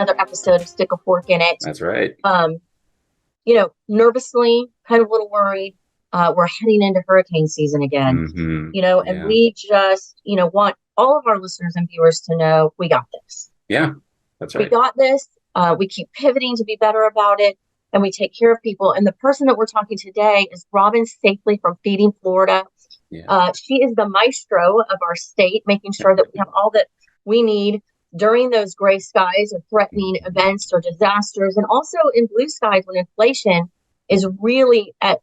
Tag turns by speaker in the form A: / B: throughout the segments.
A: another episode of Stick a Fork in It.
B: That's right.
A: Nervously, kind of a little worried. We're heading into hurricane season again,
B: Mm-hmm.
A: and we just, want all of our listeners and viewers to know we got this.
B: Yeah, that's right.
A: We got this. We keep pivoting to be better about it, and we take care of people. And the person that we're talking today is Robin Safley from Feeding Florida.
B: Yeah.
A: She is the maestro of our state, making sure that we have all that we need during those gray skies or threatening events or disasters, and also in blue skies when inflation is really at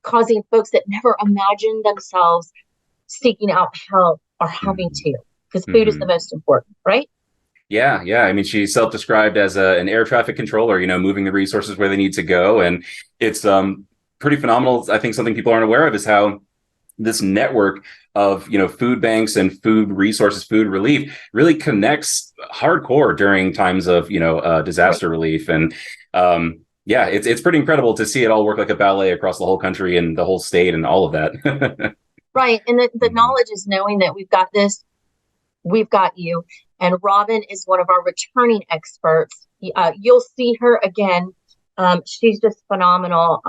A: causing folks that never imagined themselves seeking out help are having to, because food is the most important, right?
B: Yeah. I mean, she's self-described as an air traffic controller, moving the resources where they need to go. And it's pretty phenomenal. I think something people aren't aware of is how this network of, food banks and food resources, food relief really connects hardcore during times of, disaster relief. And it's pretty incredible to see it all work like a ballet across the whole country and the whole state and all of that.
A: Right. And the knowledge is knowing that we've got this, we've got you. And Robin is one of our returning experts. You'll see her again. She's just phenomenal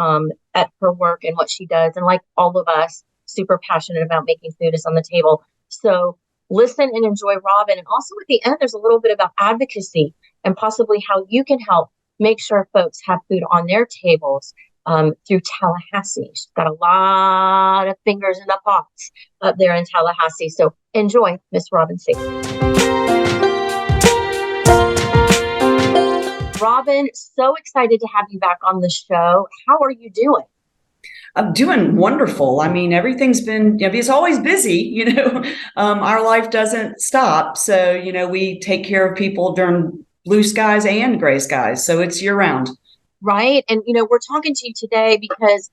A: at her work and what she does. And like all of us, super passionate about making food is on the table. So listen and enjoy Robin. And also at the end, there's a little bit about advocacy and possibly how you can help make sure folks have food on their tables through Tallahassee. She's got a lot of fingers in the pots up there in Tallahassee. So enjoy Miss Robin Safley. Robin, so excited to have you back on the show. How are you doing?
C: I'm doing wonderful. I mean, everything's been, it's always busy, our life doesn't stop. So, we take care of people during blue skies and gray skies. So it's year round.
A: Right. And, we're talking to you today because,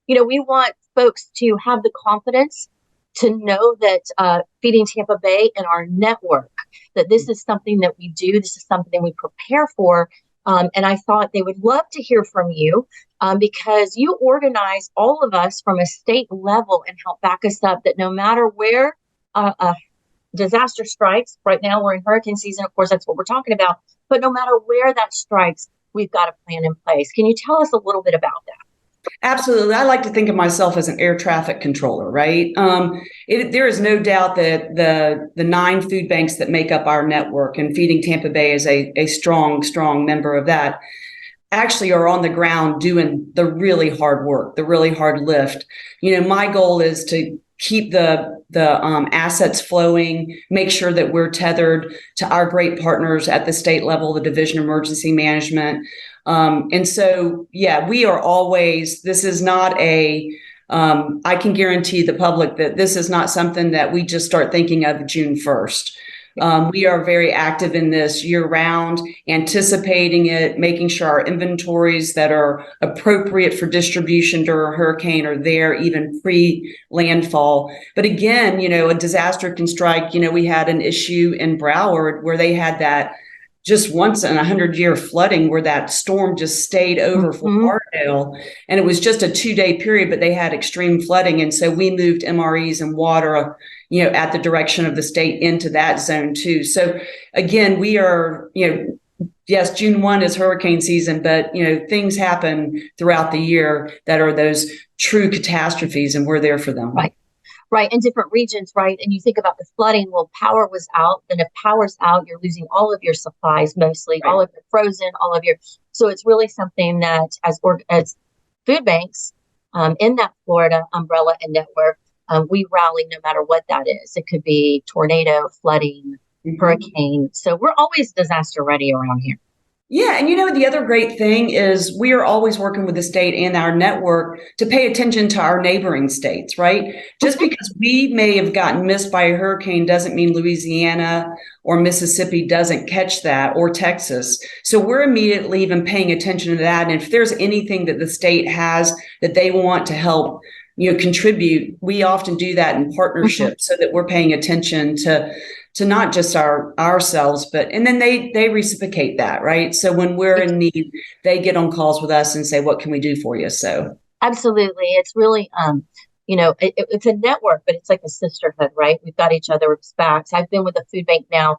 A: we want folks to have the confidence to know that Feeding Tampa Bay and our network, that this is something that we do. This is something we prepare for. And I thought they would love to hear from you because you organize all of us from a state level and help back us up that no matter where a disaster strikes, right now we're in hurricane season, of course, that's what we're talking about. But no matter where that strikes, we've got a plan in place. Can you tell us a little bit about that?
C: Absolutely. I like to think of myself as an air traffic controller, right? There is no doubt that the 9 food banks that make up our network, and Feeding Tampa Bay is a strong member of that, actually are on the ground doing the really hard work, the really hard lift. My goal is to keep the assets flowing, make sure that we're tethered to our great partners at the state level, the Division of Emergency Management. And so, we are always, this is not I can guarantee the public that this is not something that we just start thinking of June 1st. We are very active in this year round, anticipating it, making sure our inventories that are appropriate for distribution during a hurricane are there even pre-landfall. But again, a disaster can strike. We had an issue in Broward where they had that just once in 100-year flooding where that storm just stayed over Fort Lauderdale. And it was just a 2-day period, but they had extreme flooding. And so we moved MREs and water, at the direction of the state into that zone too. So again, we are, yes, June 1 is hurricane season, but, things happen throughout the year that are those true catastrophes, and we're there for them.
A: Right. In different regions, right? And you think about the flooding, well, power was out. Then if power's out, you're losing all of your supplies, mostly, all of your frozen, so it's really something that as food banks in that Florida umbrella and network, we rally no matter what that is. It could be tornado, flooding, hurricane. So we're always disaster ready around here.
C: Yeah. And the other great thing is we are always working with the state and our network to pay attention to our neighboring states, right? Just because we may have gotten missed by a hurricane doesn't mean Louisiana or Mississippi doesn't catch that, or Texas. So we're immediately even paying attention to that. And if there's anything that the state has that they want to help, contribute, we often do that in partnership so that we're paying attention to not just ourselves, and then they reciprocate that, right? So when we're in need, they get on calls with us and say, what can we do for you? So
A: absolutely. It's really, it's a network, but it's like a sisterhood, right? We've got each other's backs. I've been with the food bank now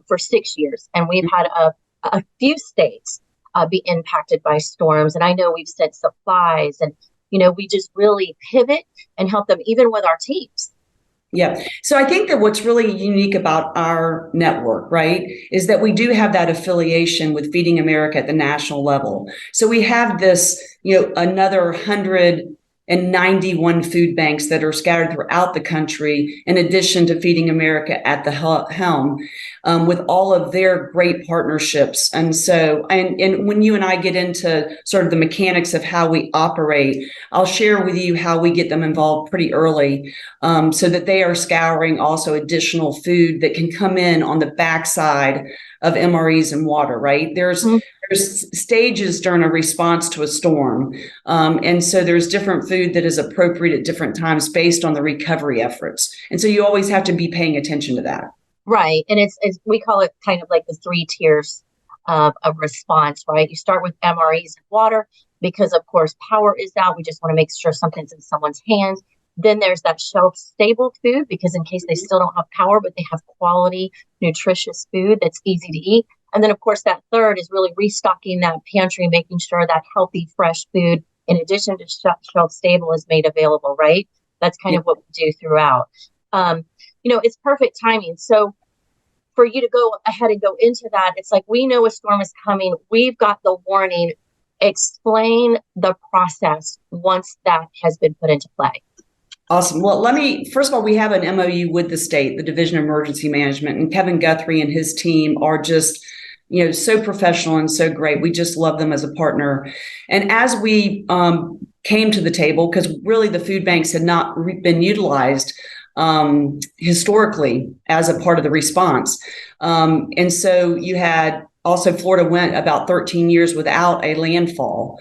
A: for 6 years, and we've had a few states be impacted by storms. And I know we've sent supplies and, we just really pivot and help them even with our teams.
C: Yeah. So I think that what's really unique about our network, right, is that we do have that affiliation with Feeding America at the national level. So we have this, another 191 food banks that are scattered throughout the country, in addition to Feeding America at the helm, with all of their great partnerships. And so, and when you and I get into sort of the mechanics of how we operate, I'll share with you how we get them involved pretty early, so that they are scouring also additional food that can come in on the backside of MREs and water, right? There's stages during a response to a storm. And so there's different food that is appropriate at different times based on the recovery efforts. And so you always have to be paying attention to that.
A: Right. And it's we call it kind of like the 3 tiers of response, right? You start with MREs and water because, of course, power is out. We just want to make sure something's in someone's hands. Then there's that shelf stable food because in case they still don't have power, but they have quality, nutritious food that's easy to eat. And then, of course, that third is really restocking that pantry, making sure that healthy, fresh food, in addition to shelf stable, is made available, right? That's kind of what we do throughout. It's perfect timing. So for you to go ahead and go into that, it's like, we know a storm is coming. We've got the warning. Explain the process once that has been put into play.
C: Awesome. Well, first of all, we have an MOU with the state, the Division of Emergency Management, and Kevin Guthrie and his team are just, so professional and so great. We just love them as a partner. And as we came to the table, because really the food banks had not been utilized historically as a part of the response. And so you had also, Florida went about 13 years without a landfall.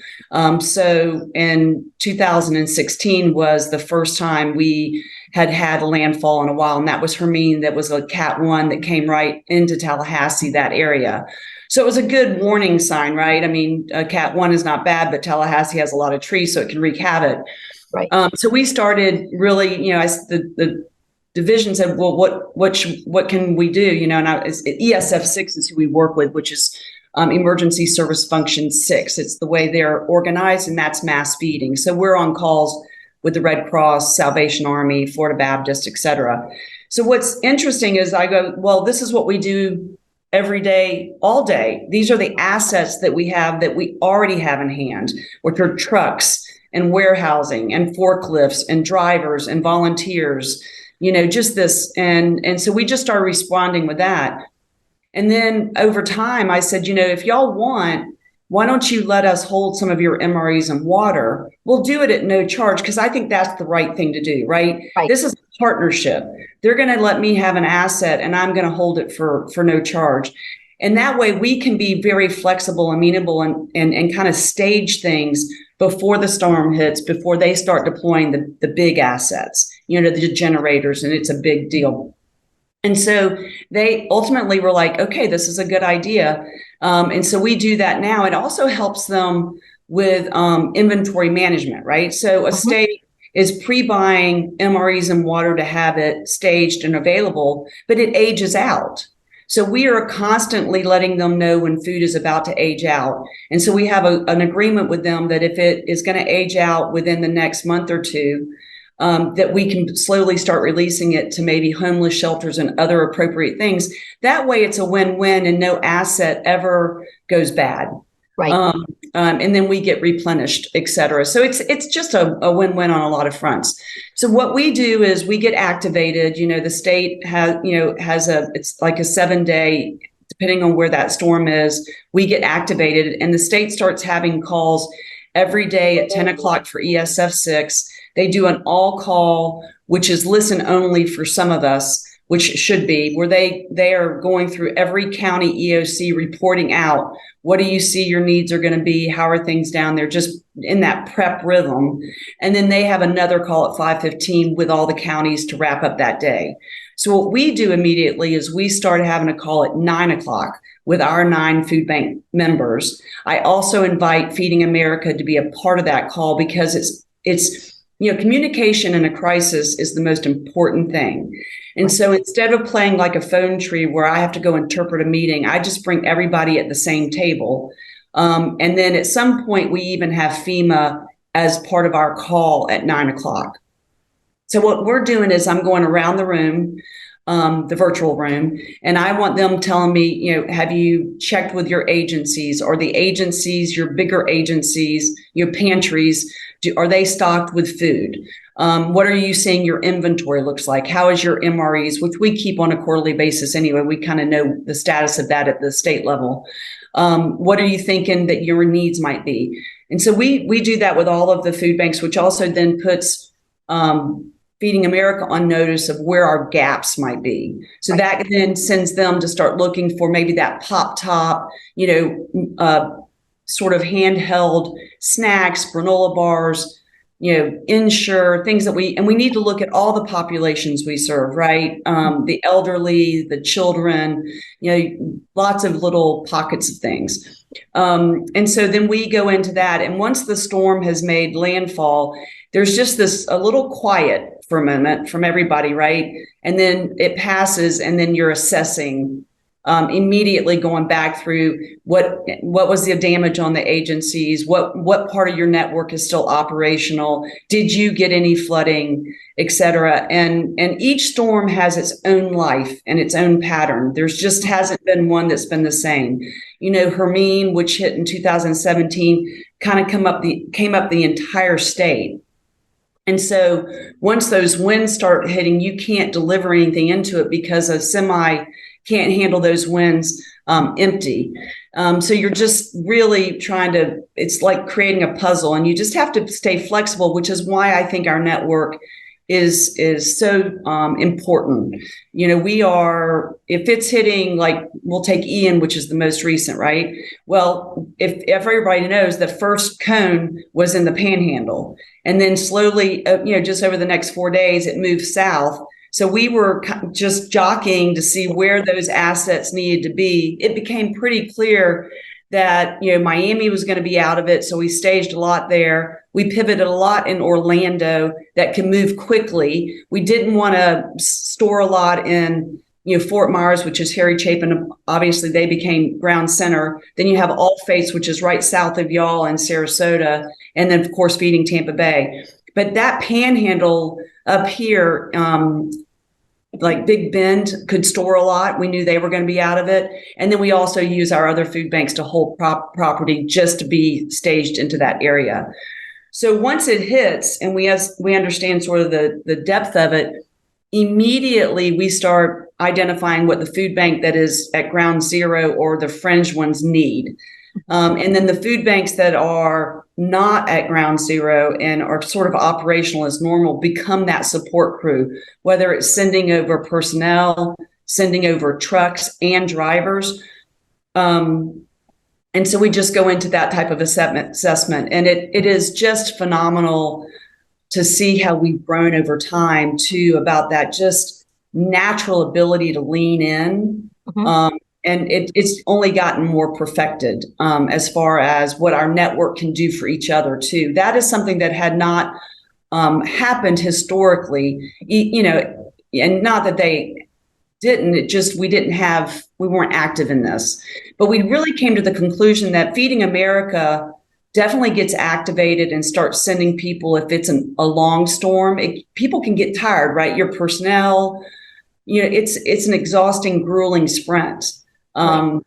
C: So in 2016 was the first time we had a landfall in a while. And that was Hermine. That was a Cat 1 that came right into Tallahassee, that area. So it was a good warning sign, right? I mean, Cat 1 is not bad, but Tallahassee has a lot of trees, so it can wreak havoc.
A: Right.
C: So we started really, as the division said, well, what can we do? And ESF 6 is who we work with, which is Emergency Service Function 6. It's the way they're organized, and that's mass feeding. So we're on calls with the Red Cross, Salvation Army, Florida Baptist, et cetera. So what's interesting is I go, well, this is what we do every day, all day. These are the assets that we have that we already have in hand, which are trucks and warehousing and forklifts and drivers and volunteers. Just this. And so we just started responding with that. And then over time, I said, if y'all want, why don't you let us hold some of your MREs and water? We'll do it at no charge, because I think that's the right thing to do, right? This is a partnership. They're going to let me have an asset and I'm going to hold it for no charge. And that way we can be very flexible, amenable, and kind of stage things before the storm hits, before they start deploying the big assets, the generators, and it's a big deal. And so they ultimately were like, okay, this is a good idea. And so we do that now. It also helps them with inventory management, right? So a state is pre-buying MREs and water to have it staged and available, but it ages out. So we are constantly letting them know when food is about to age out. And so we have an agreement with them that if it is going to age out within the next month or two, that we can slowly start releasing it to maybe homeless shelters and other appropriate things. That way it's a win-win and no asset ever goes bad.
A: Right.
C: And then we get replenished, et cetera. So it's just a win-win on a lot of fronts. So what we do is we get activated. The state has it's like a 7-day, depending on where that storm is, we get activated, and the state starts having calls every day at 10 o'clock for ESF 6. They do an all call, which is listen only for some of us, which should be, where they are going through every county EOC reporting out, what do you see your needs are going to be? How are things down there? Just in that prep rhythm. And then they have another call at 5:15 with all the counties to wrap up that day. So what we do immediately is we start having a call at 9 o'clock with our 9 food bank members. I also invite Feeding America to be a part of that call, because it's communication in a crisis is the most important thing. And so instead of playing like a phone tree where I have to go interpret a meeting, I just bring everybody at the same table. And then at some point, we even have FEMA as part of our call at 9:00. So what we're doing is I'm going around the room, the virtual room, and I want them telling me, have you checked with your agencies? Are the agencies, your bigger agencies, your pantries, are they stocked with food? What are you seeing your inventory looks like? How is your MREs, which we keep on a quarterly basis anyway? We kind of know the status of that at the state level. What are you thinking that your needs might be? And so we do that with all of the food banks, which also then puts Feeding America on notice of where our gaps might be. So that then sends them to start looking for maybe that pop top, sort of handheld snacks, granola bars, Ensure, things that we need to look at all the populations we serve, right? The elderly, the children, lots of little pockets of things. And so then we go into that. And once the storm has made landfall, there's just a little quiet for a moment from everybody, right? And then it passes, and then you're assessing, immediately going back through what was the damage on the agencies, what part of your network is still operational, did you get any flooding, et cetera. And each storm has its own life and its own pattern. There's just hasn't been one that's been the same. Hermine, which hit in 2017, kind of came up the entire state. And so once those winds start hitting, you can't deliver anything into it because a semi can't handle those winds empty. So you're just really it's like creating a puzzle, and you just have to stay flexible, which is why I think our network is so important. If it's hitting, like we'll take Ian, which is the most recent, right? Well, if everybody knows, the first cone was in the Panhandle, and then slowly, just over the next 4 days, it moved south. So we were just jockeying to see where those assets needed to be. It became pretty clear that, Miami was going to be out of it. So we staged a lot there. We pivoted a lot in Orlando that can move quickly. We didn't want to store a lot in, Fort Myers, which is Harry Chapin. Obviously, they became ground center. Then you have All Faiths, which is right south of y'all in Sarasota. And then, of course, feeding Tampa Bay. But that Panhandle up here, like Big Bend, could store a lot. We knew they were going to be out of it. And then we also use our other food banks to hold property just to be staged into that area. So once it hits and we understand sort of the depth of it, immediately we start identifying what the food bank that is at ground zero or the fringe ones need. And then the food banks that are not at ground zero and are sort of operational as normal become that support crew, whether it's sending over personnel, sending over trucks and drivers. And so we just go into that type of assessment. And it is just phenomenal to see how we've grown over time too, about that just natural ability to lean in. Mm-hmm. And it's only gotten more perfected as far as what our network can do for each other too. That is something that had not happened historically, and not that they didn't, we weren't active in this. But we really came to the conclusion that Feeding America definitely gets activated and starts sending people if it's a long storm. People can get tired, right? Your personnel, it's an exhausting, grueling sprint. Right.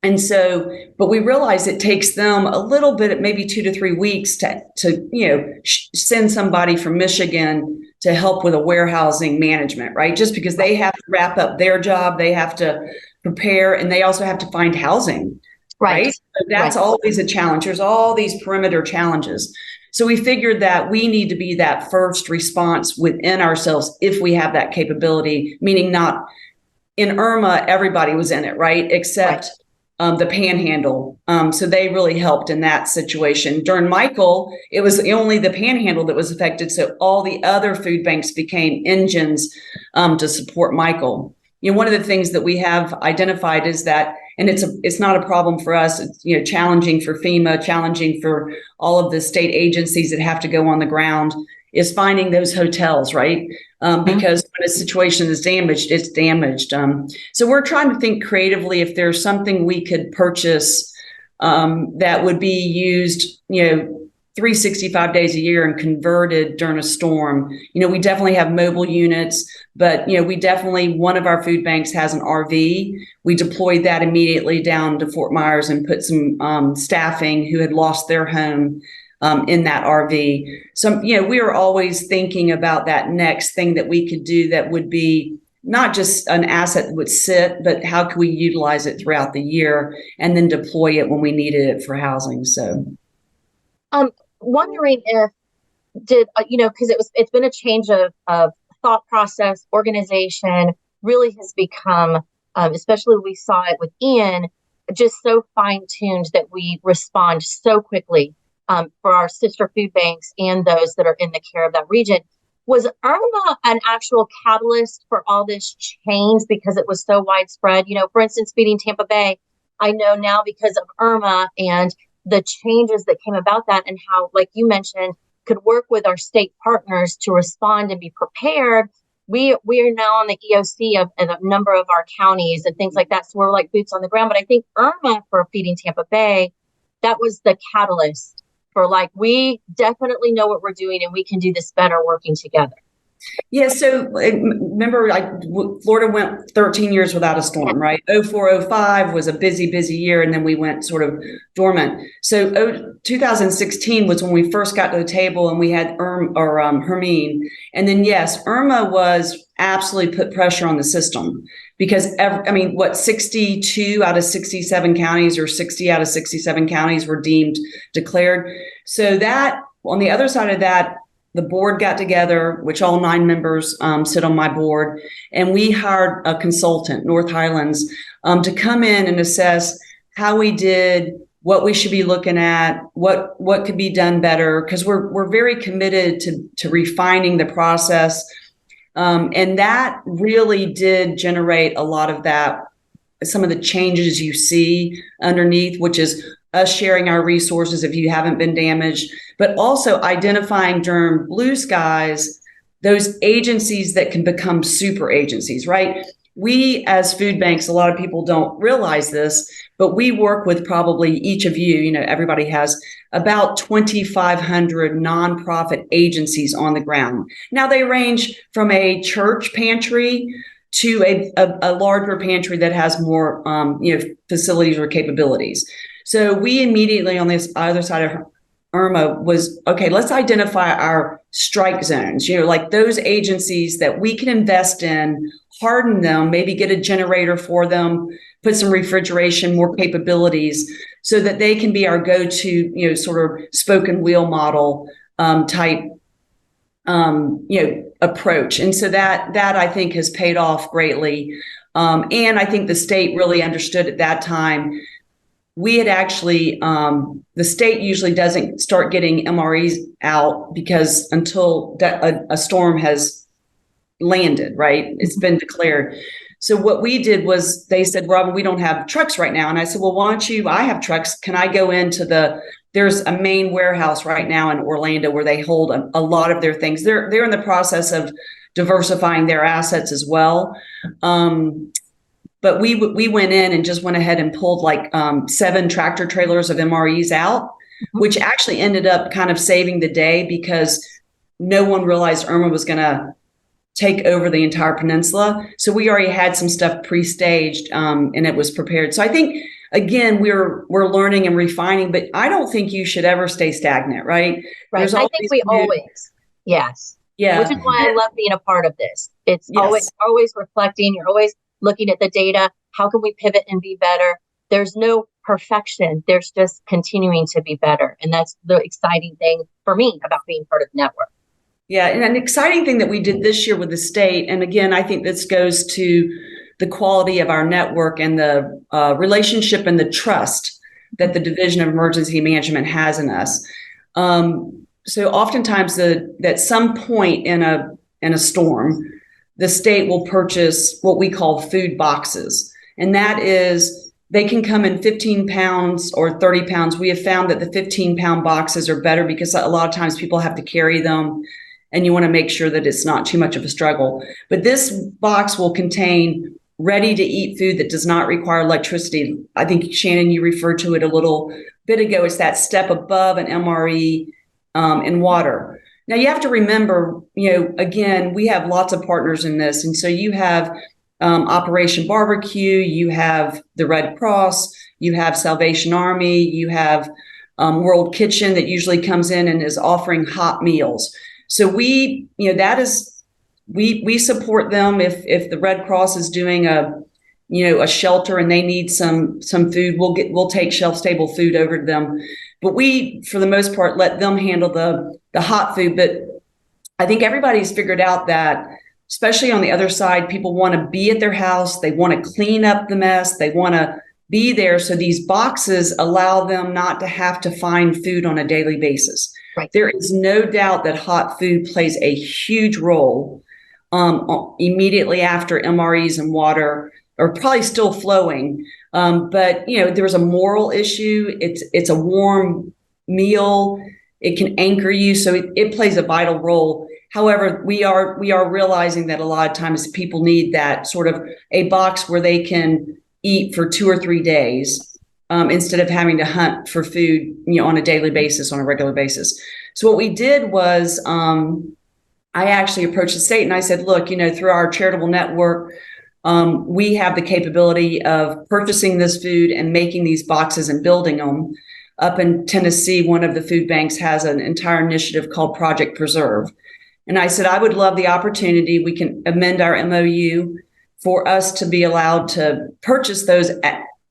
C: And so, but we realize it takes them a little bit, maybe 2 to 3 weeks to send somebody from Michigan to help with a warehousing management, right? Just because they have to wrap up their job, they have to prepare, and they also have to find housing, right? So that's always a challenge. There's all these perimeter challenges. So we figured that we need to be that first response within ourselves if we have that capability, meaning not in Irma, everybody was in it, right? Except the Panhandle. So they really helped in that situation. During Michael, it was only the Panhandle that was affected. So all the other food banks became engines to support Michael. One of the things that we have identified is that, and it's not a problem for us. It's challenging for FEMA, challenging for all of the state agencies that have to go on the ground, is finding those hotels, right? Because when a situation is damaged, it's damaged. So we're trying to think creatively if there's something we could purchase that would be used, 365 days a year and converted during a storm. We definitely have mobile units, but one of our food banks has an RV. We deployed that immediately down to Fort Myers and put some staffing who had lost their home in that RV. So, we are always thinking about that next thing that we could do that would be not just an asset that would sit, but how can we utilize it throughout the year and then deploy it when we needed it for housing. So
A: wondering if because it's been a change of thought process, organization really has become, especially we saw it with Ian, just so fine-tuned that we respond so quickly for our sister food banks and those that are in the care of that region. Was Irma an actual catalyst for all this change because it was so widespread? For instance, Feeding Tampa Bay, I know now because of Irma and the changes that came about that, and how, like you mentioned, could work with our state partners to respond and be prepared. We are now on the EOC of a number of our counties and things like that. So we're like boots on the ground. But I think Irma for Feeding Tampa Bay, that was the catalyst for we definitely know what we're doing and we can do this better working together.
C: Yeah. So remember, Florida went 13 years without a storm, right? 04, 05 was a busy year. And then we went sort of dormant. So 2016 was when we first got to the table and we had Hermine. And then, yes, Irma was absolutely put pressure on the system because 62 out of 67 counties or 60 out of 67 counties were deemed declared. So that on the other side of that, the board got together, which all 9 members sit on my board, and we hired a consultant, North Highlands, to come in and assess how we did, what we should be looking at, what could be done better, because we're very committed to refining the process, and that really did generate a lot of that. Some of the changes you see underneath, which is us sharing our resources if you haven't been damaged, but also identifying during blue skies, those agencies that can become super agencies, right? We as food banks, a lot of people don't realize this, but we work with probably each of you, everybody has about 2,500 nonprofit agencies on the ground. Now they range from a church pantry to a larger pantry that has more, facilities or capabilities. So we immediately on this other side of Irma was, okay, let's identify our strike zones, like those agencies that we can invest in, harden them, maybe get a generator for them, put some refrigeration, more capabilities so that they can be our go-to, sort of spoken wheel model type, approach. And so that I think has paid off greatly. And I think the state really understood at that time. We had actually, the state usually doesn't start getting MREs out because until a storm has landed, right? It's been declared. So what we did was they said, Robin, we don't have trucks right now. And I said, well, why don't you, I have trucks. Can I go into there's a main warehouse right now in Orlando where they hold a lot of their things. They're in the process of diversifying their assets as well. But we went in and just went ahead and pulled 7 tractor trailers of MREs out, which actually ended up kind of saving the day because no one realized Irma was going to take over the entire peninsula. So we already had some stuff pre-staged and it was prepared. So I think, again, we're learning and refining, but I don't think you should ever stay stagnant, right?
A: Right. I think we always, yes. Yeah. Which is why I love being a part of this. It's always reflecting. You're always looking at the data. How can we pivot and be better? There's no perfection. There's just continuing to be better. And that's the exciting thing for me about being part of the network.
C: Yeah. And an exciting thing that we did this year with the state, and again, I think this goes to the quality of our network and the relationship and the trust that the Division of Emergency Management has in us. So oftentimes at some point in a storm, the state will purchase what we call food boxes. And that is, they can come in 15 pounds or 30 pounds. We have found that the 15-pound boxes are better because a lot of times people have to carry them. and you want to make sure that it's not too much of a struggle. But this box will contain ready to eat food that does not require electricity. I think, Shannon, you referred to it a little bit ago. It's that step above an MRE in water. Now, you have to remember, again, we have lots of partners in this. And so you have Operation Barbecue, you have the Red Cross, you have Salvation Army, you have World Kitchen that usually comes in and is offering hot meals. So we support them if the Red Cross is doing a shelter and they need some food, we'll take shelf stable food over to them. But we, for the most part, let them handle the hot food. But I think everybody's figured out that, especially on the other side, people want to be at their house. They want to clean up the mess. They want to be there. So these boxes allow them not to have to find food on a daily basis.
A: Right.
C: There is no doubt that hot food plays a huge role immediately after MREs and water are probably still flowing. But there's a moral issue. It's a warm meal. It can anchor you. So it plays a vital role. However, we are realizing that a lot of times people need that sort of a box where they can eat for 2 or 3 days instead of having to hunt for food, on a daily basis, on a regular basis. So what we did was I actually approached the state and I said, look, through our charitable network, we have the capability of purchasing this food and making these boxes and building them. Up in Tennessee, one of the food banks has an entire initiative called Project Preserve. And I said, I would love the opportunity. We can amend our MOU for us to be allowed to purchase those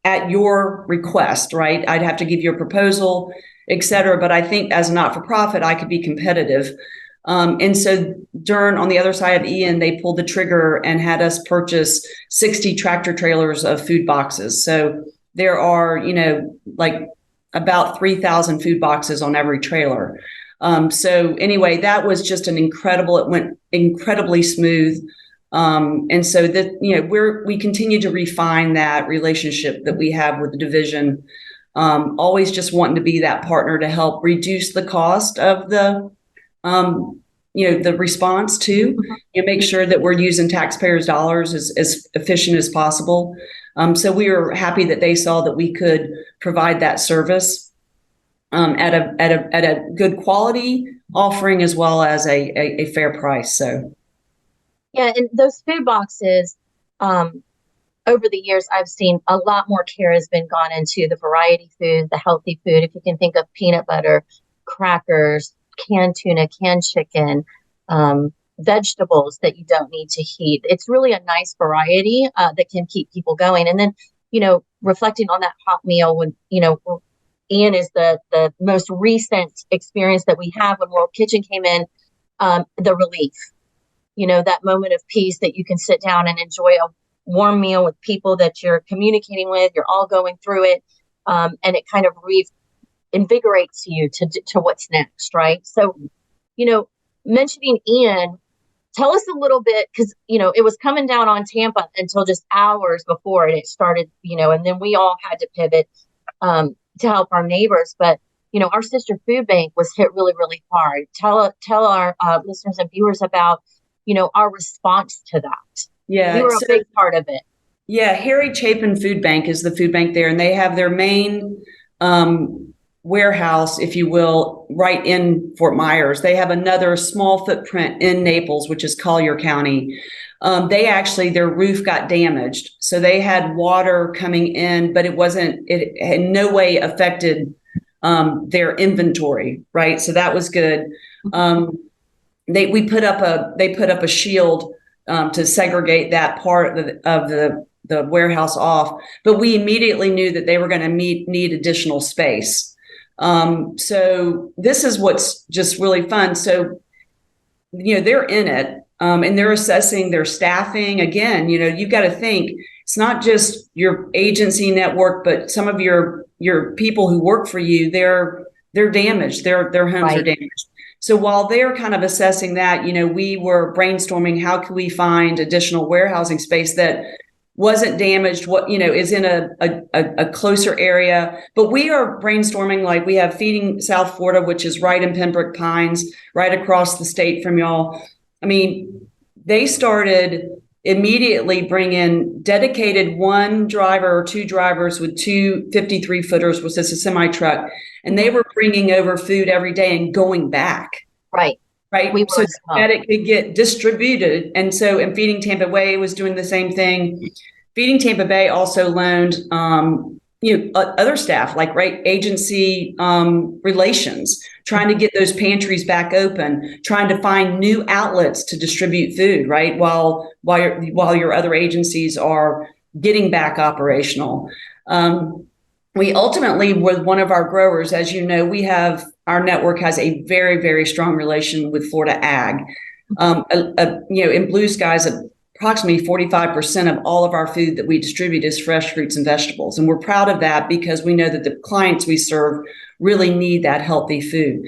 C: at your request, right? I'd have to give you a proposal, et cetera. But I think as a not-for-profit, I could be competitive. And so on the other side of Ian, they pulled the trigger and had us purchase 60 tractor trailers of food boxes. So there are, like about 3,000 food boxes on every trailer. So anyway, that was just it went incredibly smooth. And so that, we continue to refine that relationship that we have with the division, always just wanting to be that partner to help reduce the cost of the response to, make sure that we're using taxpayers' dollars as efficient as possible. So we were happy that they saw that we could provide that service at a good quality offering as well as a fair price. So.
A: Yeah, and those food boxes, over the years, I've seen a lot more care has been gone into the variety food, the healthy food. If you can think of peanut butter, crackers, canned tuna, canned chicken, vegetables that you don't need to heat. It's really a nice variety that can keep people going. And then, reflecting on that hot meal when, Ian is the most recent experience that we have when World Kitchen came in, the relief, that moment of peace that you can sit down and enjoy a warm meal with people that you're communicating with, you're all going through it. And it kind of invigorates you to what's next, right? So, mentioning Ian, tell us a little bit, because, it was coming down on Tampa until just hours before and it started, and then we all had to pivot to help our neighbors. But, our sister food bank was hit really, really hard. Tell our listeners and viewers about, our response to that.
C: Yeah.
A: We were a big part of it.
C: Yeah. Harry Chapin Food Bank is the food bank there, and they have their main warehouse, if you will, right in Fort Myers. They have another small footprint in Naples, which is Collier County. Their roof got damaged. So they had water coming in, but it in no way affected their inventory, right? So that was good. They put up a shield to segregate that part of the warehouse off, but we immediately knew that they were going to need additional space. So this is what's just really fun. So, they're in it, and they're assessing their staffing. Again, you've got to think it's not just your agency network, but some of your people who work for you, they're damaged. Their homes are damaged. So while they're kind of assessing that, we were brainstorming, how can we find additional warehousing space that wasn't damaged, is in a closer area. But we are brainstorming, like we have Feeding South Florida, which is right in Pembroke Pines, right across the state from y'all. I mean, they started immediately bring in dedicated one driver or two drivers with two 53 footers, which is a semi truck. And they were bringing over food every day and going back.
A: Right.
C: So that it could get distributed. And so, and Feeding Tampa Bay was doing the same thing. Feeding Tampa Bay also loaned, other staff, like agency relations, trying to get those pantries back open, trying to find new outlets to distribute food, right? While your other agencies are getting back operational. We ultimately, with one of our growers, as you know, our network has a very, very strong relation with Florida Ag. In Blue Skies, approximately 45% of all of our food that we distribute is fresh fruits and vegetables. And we're proud of that because we know that the clients we serve really need that healthy food.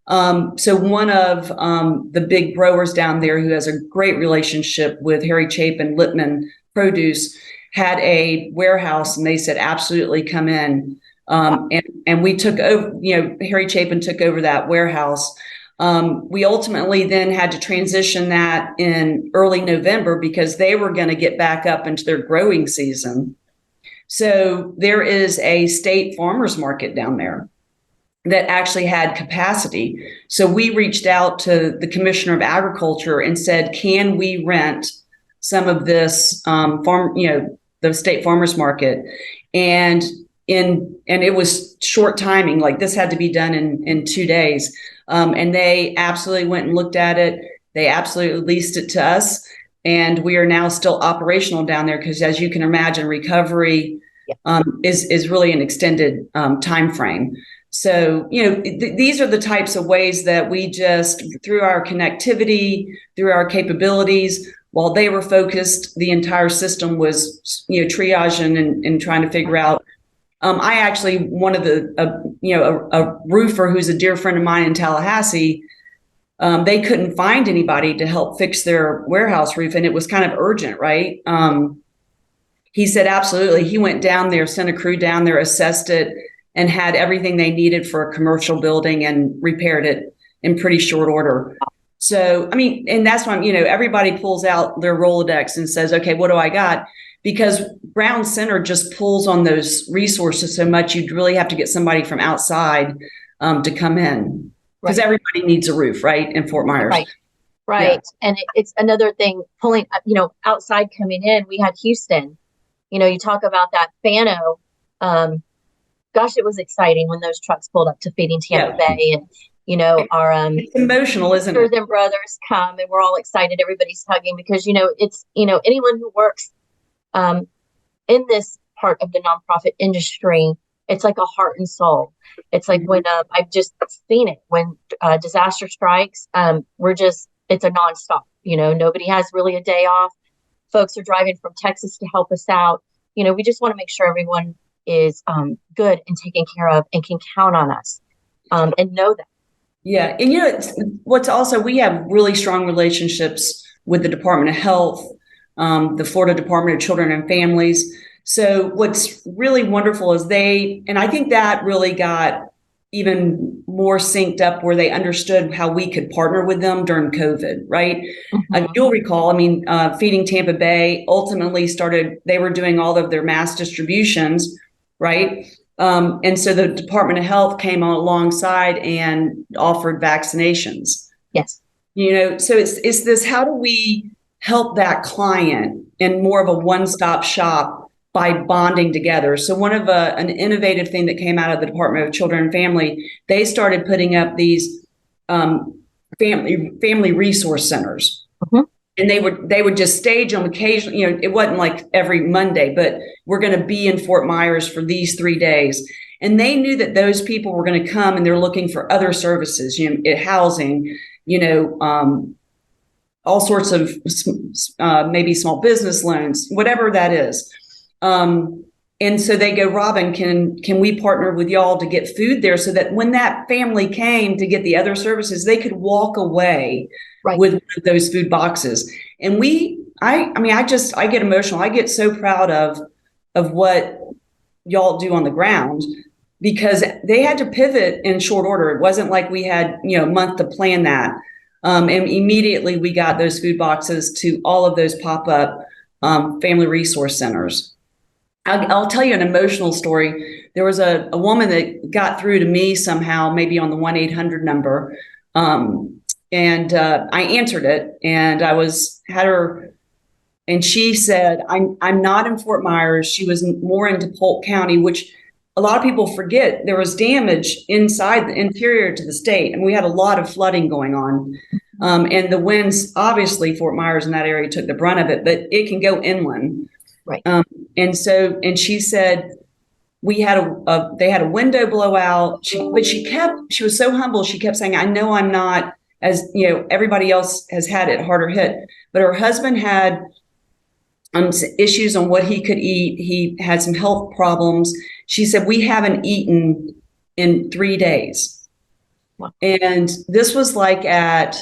C: So one of the big growers down there who has a great relationship with Harry Chapin Littman Produce had a warehouse, and they said, absolutely come in. And we took over, Harry Chapin took over that warehouse. We ultimately then had to transition that in early November because they were going to get back up into their growing season. So there is a state farmers market down there that actually had capacity. So we reached out to the Commissioner of Agriculture and said, can we rent some of this the state farmers market? And it was short timing, like this had to be done in 2 days. And they absolutely went and looked at it. They absolutely leased it to us. And we are now still operational down there because, as you can imagine, recovery is really an extended time frame. So, these are the types of ways that we just, through our connectivity, through our capabilities, while they were focused, the entire system was, triaging and trying to figure out. I actually, one of a roofer who's a dear friend of mine in Tallahassee, they couldn't find anybody to help fix their warehouse roof, and it was kind of urgent, right? He said, absolutely. He went down there, sent a crew down there, assessed it, and had everything they needed for a commercial building and repaired it in pretty short order. So, I mean, and that's why, everybody pulls out their Rolodex and says, okay, what do I got? Because Brown Center just pulls on those resources so much, you'd really have to get somebody from outside to come in because everybody needs a roof, right? In Fort Myers.
A: Right. Yeah. And it's another thing pulling, outside coming in, we had Houston, you talk about that Fano. Gosh, it was exciting when those trucks pulled up to Feeding Tampa Bay and, our
C: it's emotional, isn't it?
A: Sisters and brothers come and we're all excited. Everybody's hugging because, it's, anyone who works in this part of the nonprofit industry, it's like a heart and soul. It's like when I've just seen it when disaster strikes, it's a nonstop. Nobody has really a day off. Folks are driving from Texas to help us out. We just want to make sure everyone is good and taken care of and can count on us and know that.
C: Yeah. And what's also, we have really strong relationships with the Department of Health, the Florida Department of Children and Families. So what's really wonderful is and I think that really got even more synced up where they understood how we could partner with them during COVID, right? Mm-hmm. You'll recall, Feeding Tampa Bay ultimately they were doing all of their mass distributions, right? And so the Department of Health came alongside and offered vaccinations.
A: Yes.
C: So it's this, how do we help that client in more of a one-stop shop by bonding together? So one of an innovative thing that came out of the Department of Children and Family, they started putting up these family resource centers. Mm-hmm. And they would just stage them occasionally. It wasn't like every Monday, but we're going to be in Fort Myers for these 3 days. And they knew that those people were going to come and they're looking for other services, housing, all sorts of maybe small business loans, whatever that is. And so they go, Robin, can we partner with y'all to get food there so that when that family came to get the other services, they could walk away with those food boxes. And we I get emotional. I get so proud of what y'all do on the ground, because they had to pivot in short order. It wasn't like we had, a month to plan that. And immediately we got those food boxes to all of those pop-up family resource centers. I'll tell you an emotional story. There was a woman that got through to me somehow, maybe on the 1-800 number. And I answered it, and had her, and she said, I'm not in Fort Myers. She was more into Polk County, which a lot of people forget. There was damage inside the interior to the state, and we had a lot of flooding going on. And the winds, obviously, Fort Myers in that area took the brunt of it, but it can go inland.
A: Right.
C: And she said, they had a window blowout. She was so humble. She kept saying, I know I'm not, as everybody else has had it harder hit, but her husband had issues on what he could eat. He had some health problems. She said, we haven't eaten in 3 days.
A: Wow.
C: And this was like at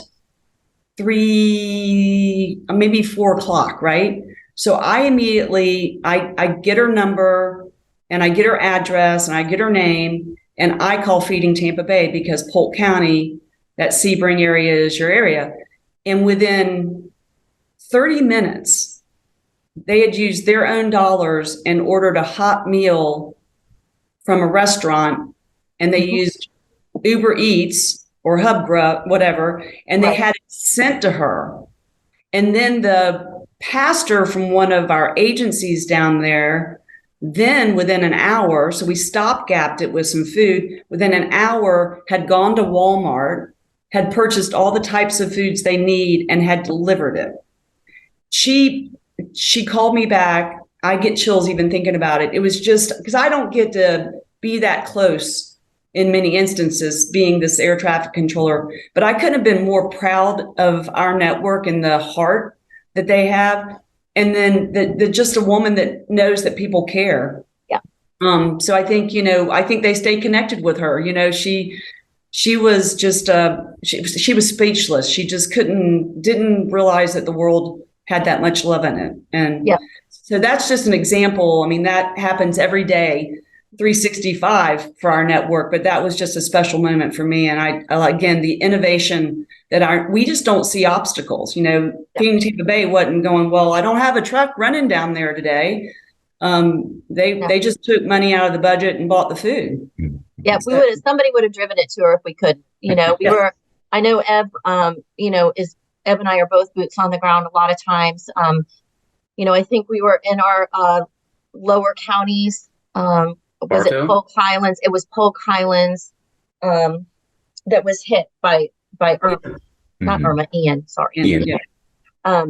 C: 3, maybe 4 o'clock, right? So I immediately, I get her number, and I get her address, and I get her name, and I call Feeding Tampa Bay, because Polk County, that Sebring area, is your area. And within 30 minutes, they had used their own dollars and ordered a hot meal from a restaurant, and they used Uber Eats or Hubgrub, whatever, and they had it sent to her. And then the pastor from one of our agencies down there, then within an hour, so we stopgapped it with some food, within an hour had gone to Walmart, had purchased all the types of foods they need, and had delivered it. She called me back. I get chills even thinking about it. It was just because I don't get to be that close in many instances, being this air traffic controller, but I couldn't have been more proud of our network and the heart that they have. And then the just a woman that knows that people care.
A: Yeah.
C: So I think, I think they stay connected with her. She was just, she was speechless. She just didn't realize that the world had that much love in it. And so that's just an example. I mean, that happens every day, 365 for our network, but that was just a special moment for me. And I again, the innovation that we just don't see obstacles. Feeding Tampa Bay wasn't going, well, I don't have a truck running down there today. They just took money out of the budget and bought the food.
A: Yeah, somebody would have driven it to her if we could. I know Ev, Ev and I are both boots on the ground a lot of times. I think we were in our lower counties. Was it Polk Highlands? It was Polk Highlands that was hit by Irma, not Irma, Ian. Sorry,
B: Ian.
C: Yeah.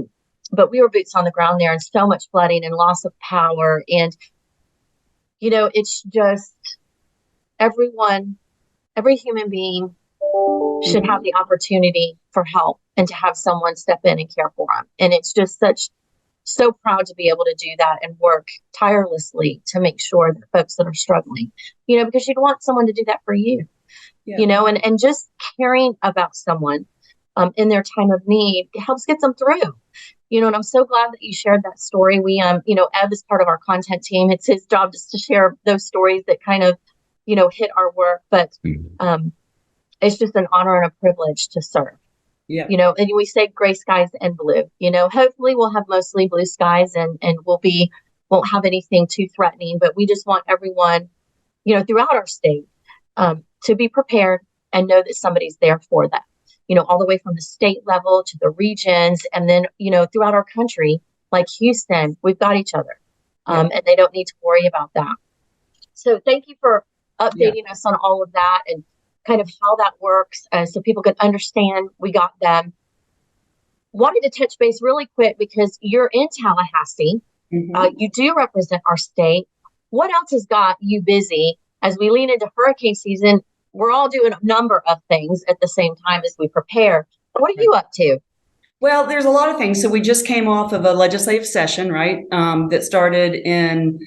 A: But we were boots on the ground there, and so much flooding and loss of power, and it's just every human being should have the opportunity for help and to have someone step in and care for them, and it's just so proud to be able to do that and work tirelessly to make sure that folks that are struggling, because you'd want someone to do that for you, and just caring about someone in their time of need helps get them through, and I'm so glad that you shared that story. We, Ev is part of our content team. It's his job just to share those stories that kind of, hit our work, but it's just an honor and a privilege to serve.
C: Yeah.
A: And we say gray skies and blue, hopefully we'll have mostly blue skies and won't have anything too threatening, but we just want everyone, throughout our state, to be prepared and know that somebody's there for them, all the way from the state level to the regions. And then, throughout our country, like Houston, we've got each other, and they don't need to worry about that. So thank you for updating us on all of that and kind of how that works, so people can understand we got them. Wanted to touch base really quick because you're in Tallahassee. You do represent our state. What else has got you busy as we lean into hurricane season? We're all doing a number of things at the same time as we prepare. What are you up to?
C: Well, there's a lot of things. So we just came off of a legislative session, right, that started in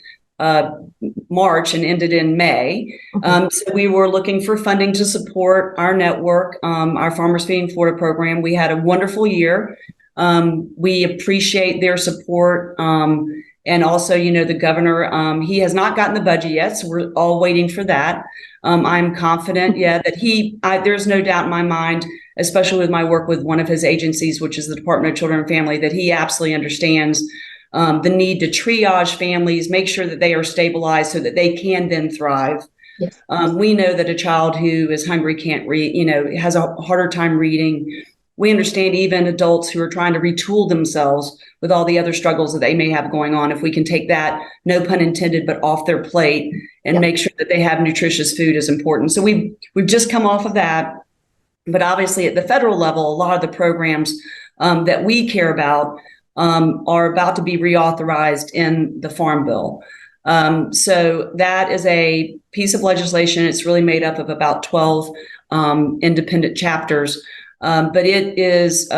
C: March and ended in May. So we were looking for funding to support our network, our Farmers Feeding Florida program. We had a wonderful year. We appreciate their support. And also, the governor, he has not gotten the budget yet, so we're all waiting for that. I'm confident, that there's no doubt in my mind, especially with my work with one of his agencies, which is the Department of Children and Family, that he absolutely understands the need to triage families, make sure that they are stabilized so that they can then thrive.
A: Yes.
C: We know that a child who is hungry can't read, has a harder time reading. We understand even adults who are trying to retool themselves with all the other struggles that they may have going on. If we can take that, no pun intended, but off their plate and make sure that they have nutritious food is important. So we've just come off of that. But obviously at the federal level, a lot of the programs that we care about are about to be reauthorized in the Farm Bill. So that is a piece of legislation. It's really made up of about 12 independent chapters. But it's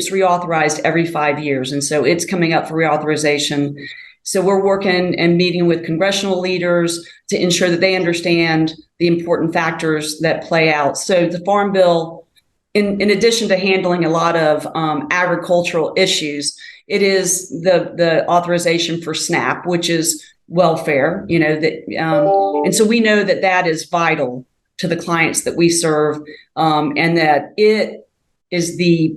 C: reauthorized every 5 years. And so it's coming up for reauthorization. So we're working and meeting with congressional leaders to ensure that they understand the important factors that play out. So the Farm Bill, in addition to handling a lot of agricultural issues, it is the authorization for SNAP, which is welfare, and so we know that is vital to the clients that we serve, and that it is the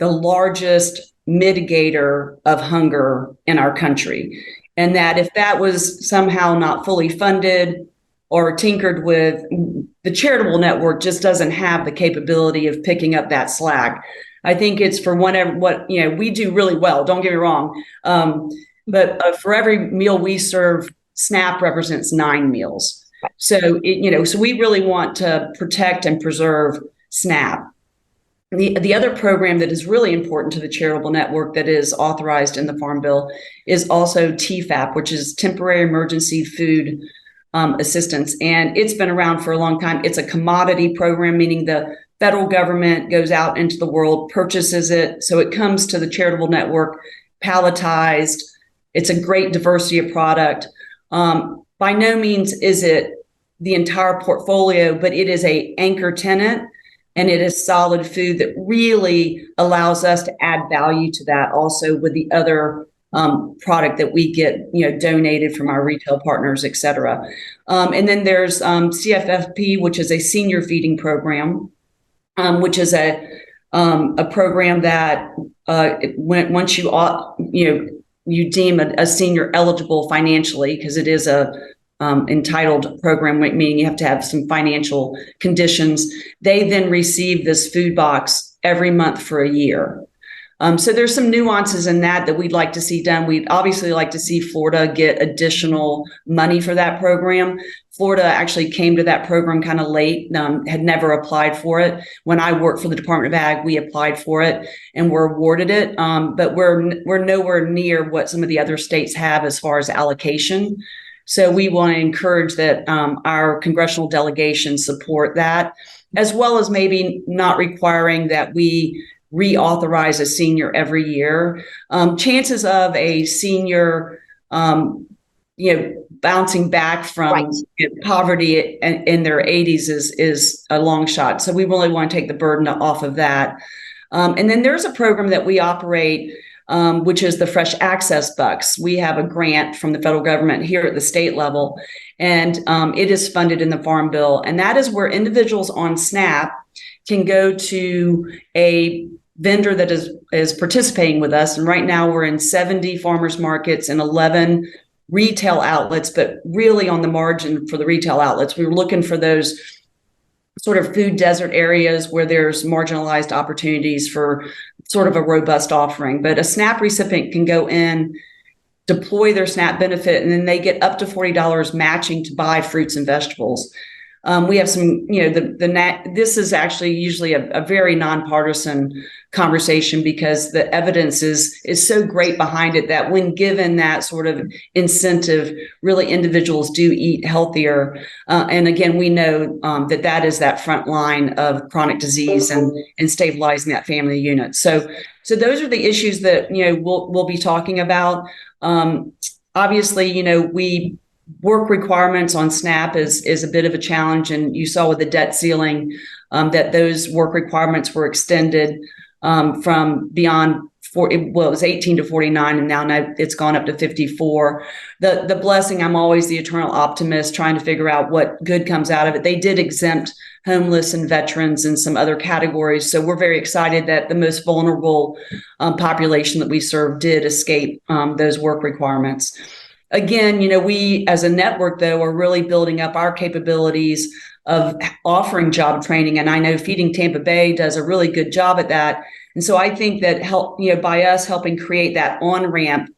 C: largest mitigator of hunger in our country. And that if that was somehow not fully funded or tinkered with, the charitable network just doesn't have the capability of picking up that slack. I think it's for we do really well, don't get me wrong. But for every meal we serve, SNAP represents 9 meals. So, so we really want to protect and preserve SNAP. The other program that is really important to the charitable network that is authorized in the Farm Bill is also TFAP, which is Temporary Emergency Food Assistance. And it's been around for a long time. It's a commodity program, meaning the federal government goes out into the world, purchases it. So it comes to the charitable network palletized. It's a great diversity of product. By no means is it the entire portfolio, but it is an anchor tenant, and it is solid food that really allows us to add value to that also with the other product that we get, donated from our retail partners, et cetera. And then there's CFFP, which is a senior feeding program, which is a program that once you deem a senior eligible financially, because it is a entitled program, meaning you have to have some financial conditions. They then receive this food box every month for a year. So there's some nuances in that we'd like to see done. We'd obviously like to see Florida get additional money for that program. Florida actually came to that program kind of late, had never applied for it. When I worked for the Department of Ag, we applied for it and were awarded it. But we're nowhere near what some of the other states have as far as allocation. So we want to encourage that our congressional delegations support that, as well as maybe not requiring that we reauthorize a senior every year. Chances of a senior, bouncing back from poverty in their 80s is a long shot. So we really want to take the burden off of that. And then there's a program that we operate, which is the Fresh Access Bucks. We have a grant from the federal government here at the state level, and it is funded in the Farm Bill. And that is where individuals on SNAP can go to a vendor that is participating with us. And right now we're in 70 farmers markets and 11 retail outlets, but really on the margin for the retail outlets. We were looking for those sort of food desert areas where there's marginalized opportunities for sort of a robust offering. But a SNAP recipient can go in, deploy their SNAP benefit, and then they get up to $40 matching to buy fruits and vegetables. We have some, this is actually usually a very nonpartisan conversation because the evidence is so great behind it that when given that sort of incentive, really individuals do eat healthier. And again, we know that is that front line of chronic disease and stabilizing that family unit. So those are the issues that, we'll be talking about. Obviously, we work requirements on SNAP is a bit of a challenge. And you saw with the debt ceiling that those work requirements were extended. from beyond it was 18 to 49, and now it's gone up to 54. The blessing, I'm always the eternal optimist, trying to figure out what good comes out of it. They did exempt homeless and veterans and some other categories. So we're very excited that the most vulnerable population that we serve did escape those work requirements. Again, we as a network, though, are really building up our capabilities of offering job training. And I know Feeding Tampa Bay does a really good job at that. And so I think that by us helping create that on-ramp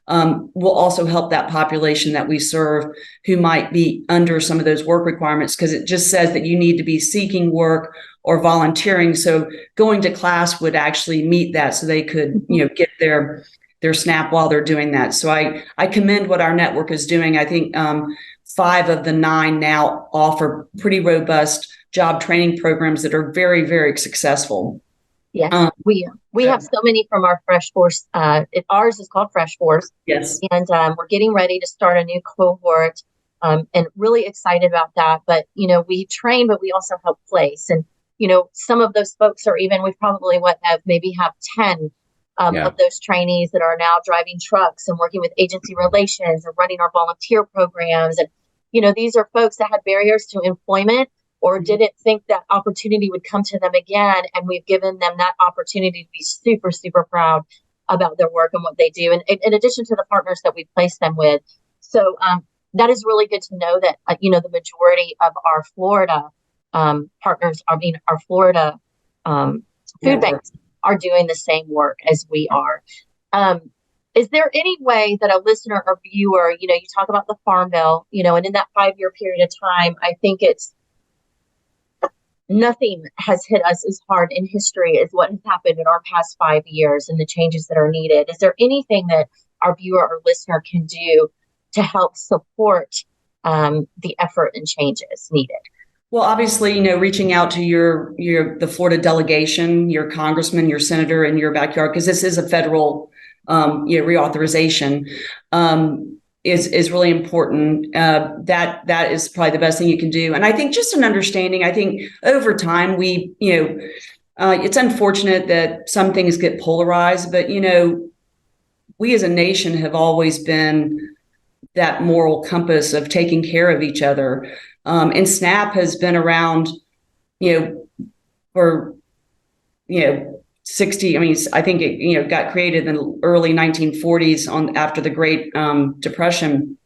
C: will also help that population that we serve who might be under some of those work requirements, because it just says that you need to be seeking work or volunteering. So going to class would actually meet that, so they could, get their SNAP while they're doing that. So I commend what our network is doing. I think 5 of the 9 now offer pretty robust job training programs that are very, very successful.
A: Yes, we have so many from our Fresh Force. Ours is called Fresh Force.
C: Yes.
A: And we're getting ready to start a new cohort, and really excited about that. But, we train, but we also help place. And, some of those folks are even, we probably have 10 of those trainees that are now driving trucks and working with agency relations and running our volunteer programs. And, these are folks that had barriers to employment or didn't think that opportunity would come to them again. And we've given them that opportunity to be super, super proud about their work and what they do. And in addition to the partners that we've placed them with. So that is really good to know that, the majority of our Florida partners, our Florida food banks are doing the same work as we are. Is there any way that a listener or viewer, you talk about the Farm Bill, and in that 5-year period of time, I think nothing has hit us as hard in history as what has happened in our past 5 years and the changes that are needed. Is there anything that our viewer or listener can do to help support the effort and changes needed?
C: Well, obviously, reaching out to the Florida delegation, your congressman, your senator in your backyard, because this is a federal reauthorization, is really important. That is probably the best thing you can do. And I think just an understanding, I think over time it's unfortunate that some things get polarized, but, we as a nation have always been that moral compass of taking care of each other. And SNAP has been around, for, 60. I think it, got created in the early 1940s after the Great Depression,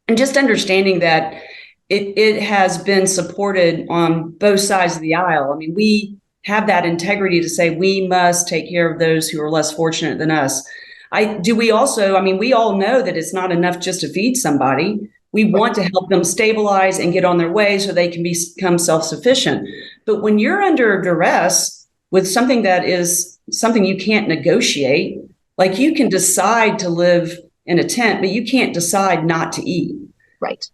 C: and just understanding that it has been supported on both sides of the aisle. We have that integrity to say we must take care of those who are less fortunate than us. We all know that it's not enough just to feed somebody. We want to help them stabilize and get on their way so they can become self-sufficient. But when you're under duress with something that is something you can't negotiate, like you can decide to live in a tent, but you can't decide not to eat.
A: Right.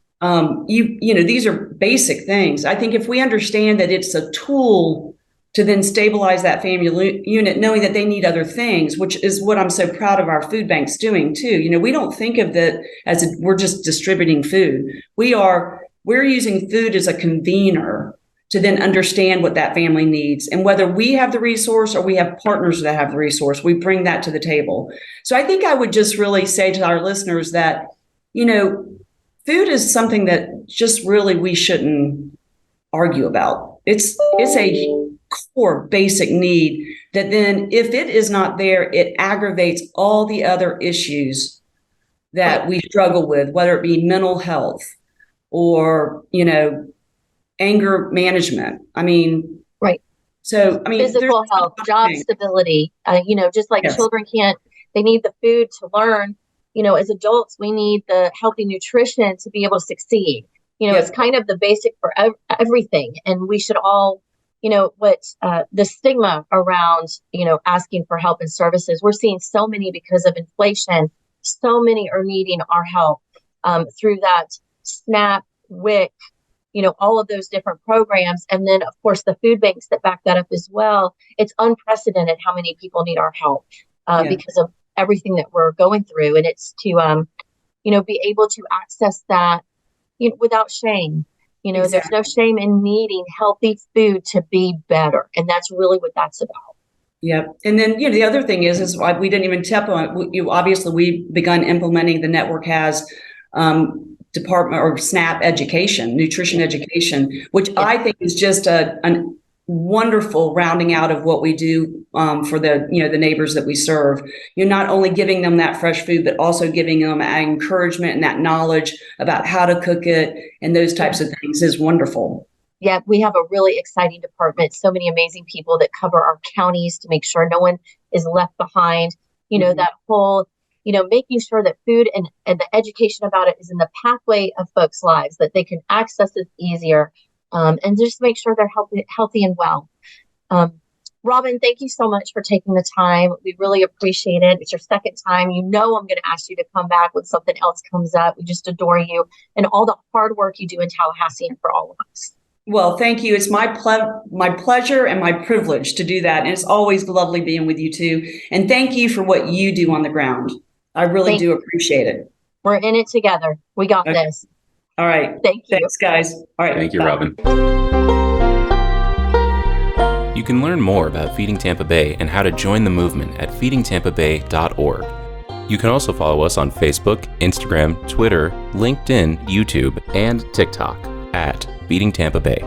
C: These are basic things. I think if we understand that it's a tool to then stabilize that family unit, knowing that they need other things, which is what I'm so proud of our food banks doing too. We don't think of that as we're just distributing food. We're using food as a convener to then understand what that family needs. And whether we have the resource or we have partners that have the resource, we bring that to the table. So I think I would just really say to our listeners that, food is something that just really we shouldn't argue about. It's a core basic need that then if it is not there, it aggravates all the other issues that we struggle with, whether it be mental health or, anger management.
A: Right.
C: So,
A: physical health, job stability, just like children they need the food to learn, as adults, we need the healthy nutrition to be able to succeed. It's kind of the basic for everything. And we should all, the stigma around, asking for help and services, we're seeing so many because of inflation, so many are needing our help through that SNAP, WIC, all of those different programs. And then, of course, the food banks that back that up as well. It's unprecedented how many people need our help because of everything that we're going through. And it's to, be able to access that without shame.
C: Exactly.
A: There's no shame in needing healthy food to be better. And that's really what that's about.
C: Yep. And then, the other thing is why we didn't even tap on, obviously we've begun implementing, the network has department or SNAP education, nutrition education, which I think is just a wonderful rounding out of what we do for the neighbors that we serve. You're not only giving them that fresh food, but also giving them encouragement and that knowledge about how to cook it and those types of things is wonderful.
A: Yeah, we have a really exciting department. So many amazing people that cover our counties to make sure no one is left behind. That whole, making sure that food and the education about it is in the pathway of folks' lives, that they can access it easier. And just make sure they're healthy and well. Robin, thank you so much for taking the time. We really appreciate it. It's your second time. I'm going to ask you to come back when something else comes up. We just adore you and all the hard work you do in Tallahassee and for all of us.
C: Well, thank you. It's my pleasure and my privilege to do that. And it's always lovely being with you too. And thank you for what you do on the ground. I really do appreciate it.
A: We're in it together. We got this.
C: All right.
A: Thank you.
C: Thanks, guys. All right.
B: Thank you, Robin.
D: You can learn more about Feeding Tampa Bay and how to join the movement at feedingtampabay.org. You can also follow us on Facebook, Instagram, Twitter, LinkedIn, YouTube, and TikTok at Feeding Tampa Bay.